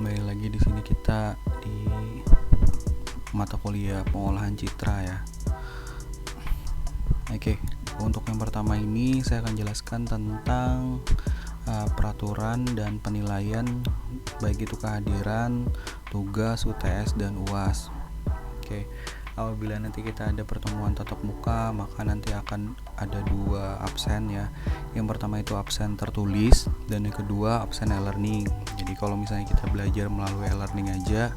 Kembali lagi di sini kita di mata kuliah pengolahan citra ya. Oke, untuk yang pertama ini saya akan jelaskan tentang peraturan dan penilaian baik itu kehadiran, tugas, UTS dan UAS. Oke, apabila nanti kita ada pertemuan tatap muka, maka nanti akan ada 2 absen ya. Yang pertama itu absen tertulis dan yang kedua absen e-learning. Jadi kalau misalnya kita belajar melalui e-learning aja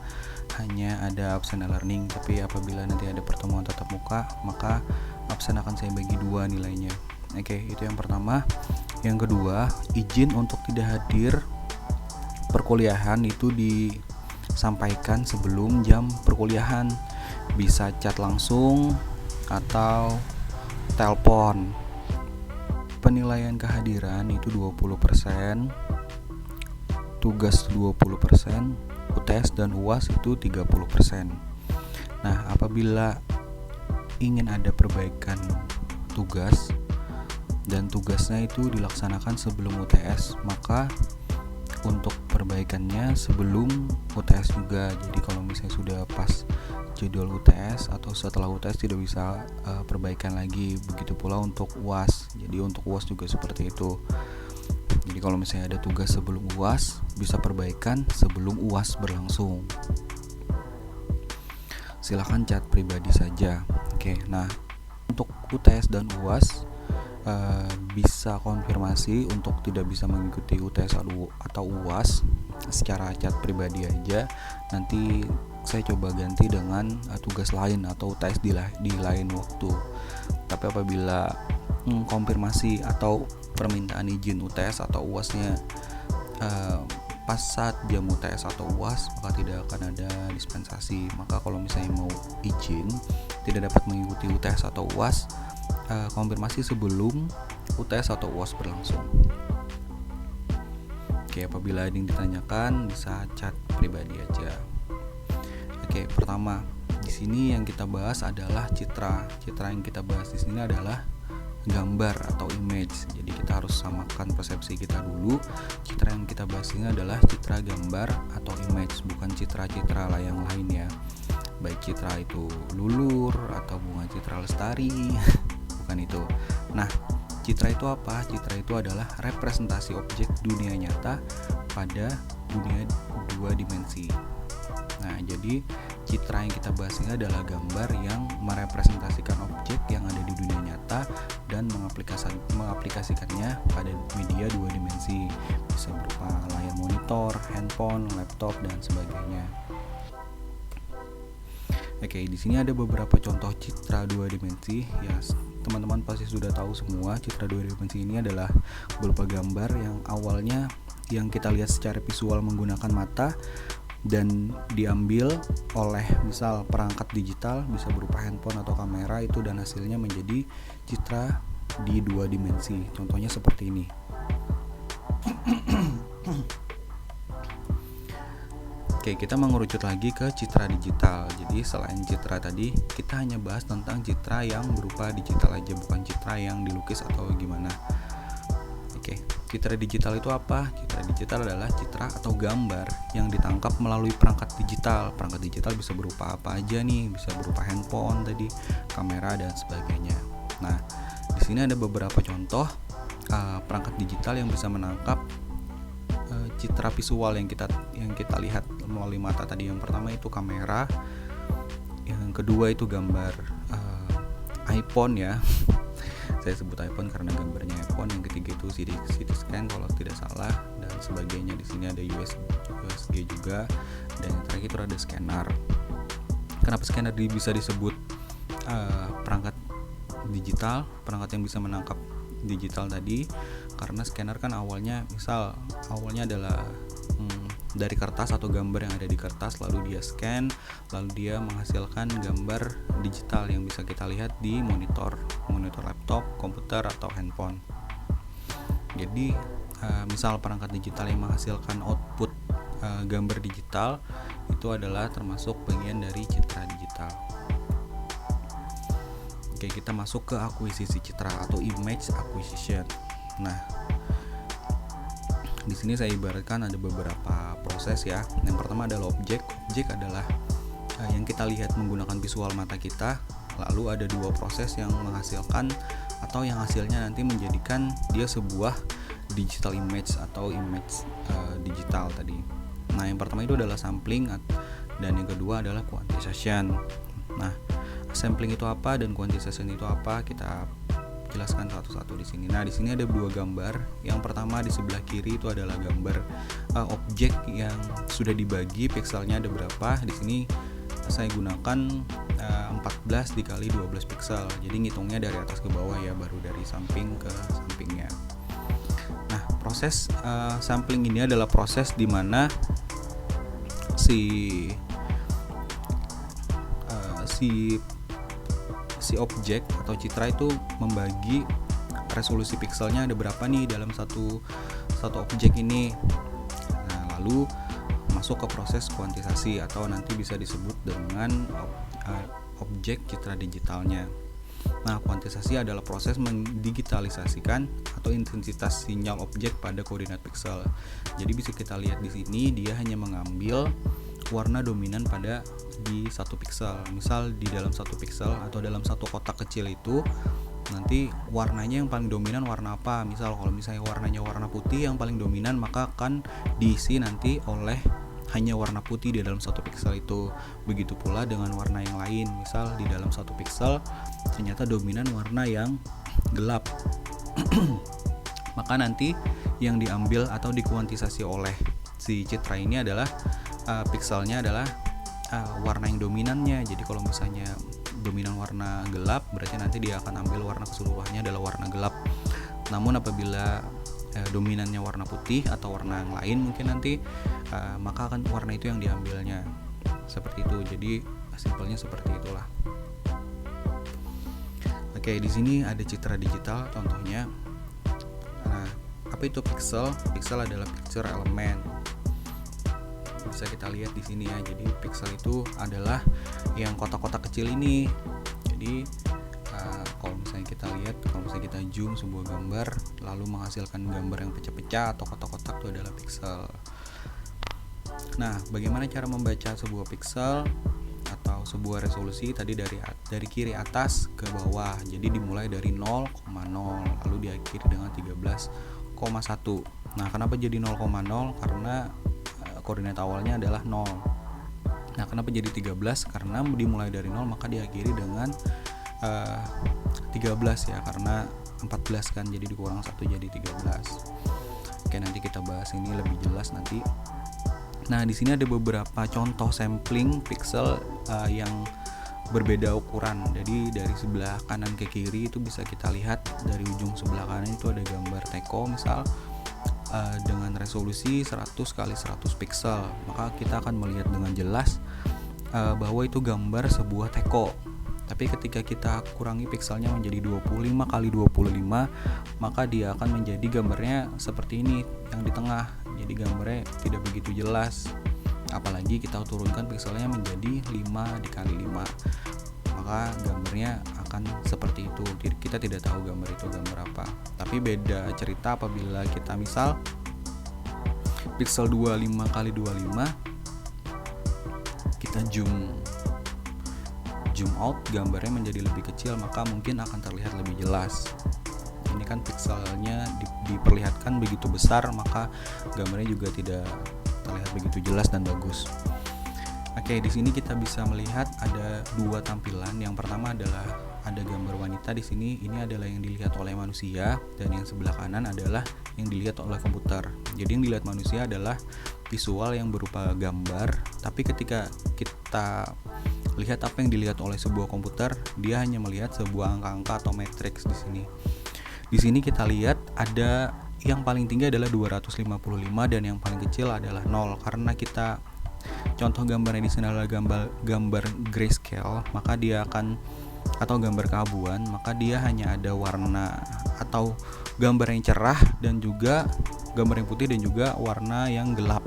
hanya ada absen e-learning, tapi apabila nanti ada pertemuan tatap muka, maka absen akan saya bagi 2 nilainya. Oke, itu yang pertama. Yang kedua, izin untuk tidak hadir perkuliahan itu disampaikan sebelum jam perkuliahan. Bisa chat langsung atau telepon. Penilaian kehadiran itu 20%, tugas 20%, UTS dan UAS itu 30%. Nah, apabila ingin ada perbaikan tugas dan tugasnya itu dilaksanakan sebelum UTS, maka untuk perbaikannya sebelum UTS juga. Jadi kalau misalnya sudah pas jadwal UTS atau setelah UTS tidak bisa perbaikan lagi. Begitu pula untuk UAS. Jadi untuk UAS juga seperti itu. Jadi kalau misalnya ada tugas sebelum UAS, bisa perbaikan sebelum UAS berlangsung. Silahkan chat pribadi saja. Oke, nah untuk UTS dan UAS bisa konfirmasi untuk tidak bisa mengikuti UTS atau UAS secara chat pribadi aja. Nanti saya coba ganti dengan tugas lain atau UTS di lain waktu. Tapi apabila konfirmasi atau permintaan izin UTS atau UASnya pas saat jam UTS atau UAS, maka tidak akan ada dispensasi. Maka kalau misalnya mau izin tidak dapat mengikuti UTS atau UAS, konfirmasi sebelum UTS atau UAS berlangsung. Oke, apabila ada yang ditanyakan bisa chat pribadi aja. Oke, pertama di sini yang kita bahas adalah citra. Citra yang kita bahas di sini adalah gambar atau image. Jadi kita harus samakan persepsi kita dulu. Citra yang kita bahas ini adalah citra gambar atau image, bukan citra-citra yang lain ya. Baik citra itu lulur atau bunga citra lestari, bukan itu. Nah, citra itu apa? Citra itu adalah representasi objek dunia nyata pada dunia 2 dimensi. Nah, jadi citra yang kita bahas ini adalah gambar yang merepresentasikan objek yang ada di dunia nyata dan mengaplikasikannya pada media 2 dimensi. Bisa berupa layar monitor, handphone, laptop, dan sebagainya. Oke, di sini ada beberapa contoh citra 2 dimensi. Ya, teman-teman pasti sudah tahu semua citra 2 dimensi ini adalah berupa gambar yang awalnya yang kita lihat secara visual menggunakan mata dan diambil oleh misal perangkat digital, bisa berupa handphone atau kamera itu, dan hasilnya menjadi citra di 2 dimensi. Contohnya seperti ini. Oke, kita mengerucut lagi ke citra digital. Jadi selain citra tadi, kita hanya bahas tentang citra yang berupa digital aja, bukan citra yang dilukis atau gimana. Oke, citra digital itu apa? Citra digital adalah citra atau gambar yang ditangkap melalui perangkat digital. Perangkat digital bisa berupa apa aja nih? Bisa berupa handphone tadi, kamera dan sebagainya. Nah, di sini ada beberapa contoh perangkat digital yang bisa menangkap citra visual yang kita lihat melalui mata tadi. Yang pertama itu kamera, yang kedua itu gambar iPhone ya. Saya sebut iPhone karena gambarnya iPhone. Yang ketiga itu CT scan kalau tidak salah, dan sebagainya. Di sini ada USG juga, dan yang terakhir itu ada scanner. Kenapa scanner bisa disebut perangkat digital, perangkat yang bisa menangkap digital tadi? Karena scanner kan awalnya adalah dari kertas atau gambar yang ada di kertas, lalu dia scan, lalu dia menghasilkan gambar digital yang bisa kita lihat di monitor laptop, komputer atau handphone. Jadi misal perangkat digital yang menghasilkan output gambar digital itu adalah termasuk bagian dari citra digital. Oke, kita masuk ke akuisisi citra atau image acquisition. Nah, Di sini saya ibaratkan ada beberapa proses ya. Yang pertama adalah objek. Objek adalah yang kita lihat menggunakan visual mata kita. Lalu ada dua proses yang menghasilkan atau yang hasilnya nanti menjadikan dia sebuah digital image atau image digital tadi. Nah, yang pertama itu adalah sampling dan yang kedua adalah quantization. Nah, sampling itu apa dan quantization itu apa? Kita jelaskan satu-satu di sini. Nah, di sini ada dua gambar. Yang pertama di sebelah kiri itu adalah gambar objek yang sudah dibagi, pixelnya ada berapa. Di sini saya gunakan 14 dikali 12 pixel. Jadi ngitungnya dari atas ke bawah ya, baru dari samping ke sampingnya. Nah, proses sampling ini adalah proses di mana si objek atau citra itu membagi resolusi pixelnya ada berapa nih dalam satu objek ini. Nah, lalu masuk ke proses kuantisasi atau nanti bisa disebut dengan objek citra digitalnya. Nah, kuantisasi adalah proses mendigitalisasikan atau intensitas sinyal objek pada koordinat pixel. Jadi bisa kita lihat di sini dia hanya mengambil warna dominan di satu pixel. Misal di dalam satu pixel atau dalam satu kotak kecil itu nanti warnanya yang paling dominan warna apa. Misal kalau misalnya warnanya warna putih yang paling dominan, maka akan diisi nanti oleh hanya warna putih di dalam satu pixel itu. Begitu pula dengan warna yang lain. Misal di dalam satu pixel ternyata dominan warna yang gelap. Maka nanti yang diambil atau dikuantisasi oleh si citra ini adalah pixelnya adalah warna yang dominannya. Jadi kalau misalnya dominan warna gelap, berarti nanti dia akan ambil warna keseluruhannya adalah warna gelap. Namun apabila dominannya warna putih atau warna yang lain mungkin nanti maka akan warna itu yang diambilnya. Seperti itu. Jadi simpelnya seperti itulah. Oke, di sini ada citra digital contohnya. Nah, apa itu pixel? Pixel adalah picture element. Bisa kita lihat di sini ya. Jadi pixel itu adalah yang kotak-kotak kecil ini. Jadi kalau misalnya kita lihat, kalau misalnya kita zoom sebuah gambar lalu menghasilkan gambar yang pecah-pecah atau kotak-kotak itu adalah pixel. Nah, bagaimana cara membaca sebuah pixel atau sebuah resolusi? Tadi dari kiri atas ke bawah. Jadi dimulai dari 0,0 lalu diakhiri dengan 13,1. Nah, kenapa jadi 0,0? Karena koordinat awalnya adalah 0. Nah, kenapa jadi 13? Karena dimulai dari 0 maka diakhiri dengan 13 ya, karena 14 kan, jadi dikurang 1 jadi 13. Oke, nanti kita bahas ini lebih jelas nanti. Nah, di sini ada beberapa contoh sampling pixel yang berbeda ukuran. Jadi dari sebelah kanan ke kiri itu bisa kita lihat, dari ujung sebelah kanan itu ada gambar teko misal dengan resolusi 100 kali 100 pixel. Maka kita akan melihat dengan jelas bahwa itu gambar sebuah teko. Tapi ketika kita kurangi pixelnya menjadi 25 kali 25, maka dia akan menjadi gambarnya seperti ini yang di tengah. Jadi gambarnya tidak begitu jelas. Apalagi kita turunkan pixelnya menjadi 5 dikali 5. Maka gambarnya akan seperti itu. Kita tidak tahu gambar itu gambar apa. Tapi beda cerita apabila kita misal pixel 25 kali 25 kita zoom out, gambarnya menjadi lebih kecil, maka mungkin akan terlihat lebih jelas. Ini kan pixelnya diperlihatkan begitu besar, maka gambarnya juga tidak terlihat begitu jelas dan bagus. Oke, di sini kita bisa melihat ada dua tampilan. Yang pertama adalah ada gambar wanita di sini. Ini adalah yang dilihat oleh manusia, dan yang sebelah kanan adalah yang dilihat oleh komputer. Jadi yang dilihat manusia adalah visual yang berupa gambar, tapi ketika kita lihat apa yang dilihat oleh sebuah komputer, dia hanya melihat sebuah angka-angka atau matriks di sini. Di sini kita lihat ada yang paling tinggi adalah 255 dan yang paling kecil adalah 0. Karena kita contoh gambarnya di sini adalah gambar grayscale, maka dia akan, atau gambar keabuan, maka dia hanya ada warna atau gambar yang cerah dan juga gambar yang putih dan juga warna yang gelap.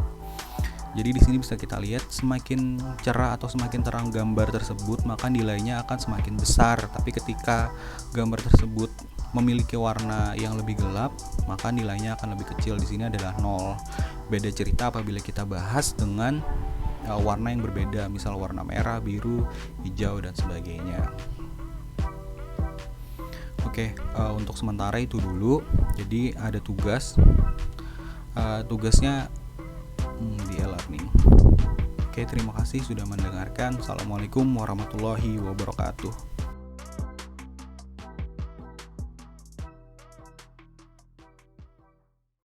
Jadi di sini bisa kita lihat semakin cerah atau semakin terang gambar tersebut, maka nilainya akan semakin besar. Tapi ketika gambar tersebut memiliki warna yang lebih gelap, maka nilainya akan lebih kecil. Di sini adalah 0. Beda cerita apabila kita bahas dengan warna yang berbeda, misal warna merah, biru, hijau, dan sebagainya. Oke, untuk sementara itu dulu. Jadi ada tugasnya di e-learning. Oke, terima kasih sudah mendengarkan. Assalamualaikum warahmatullahi wabarakatuh.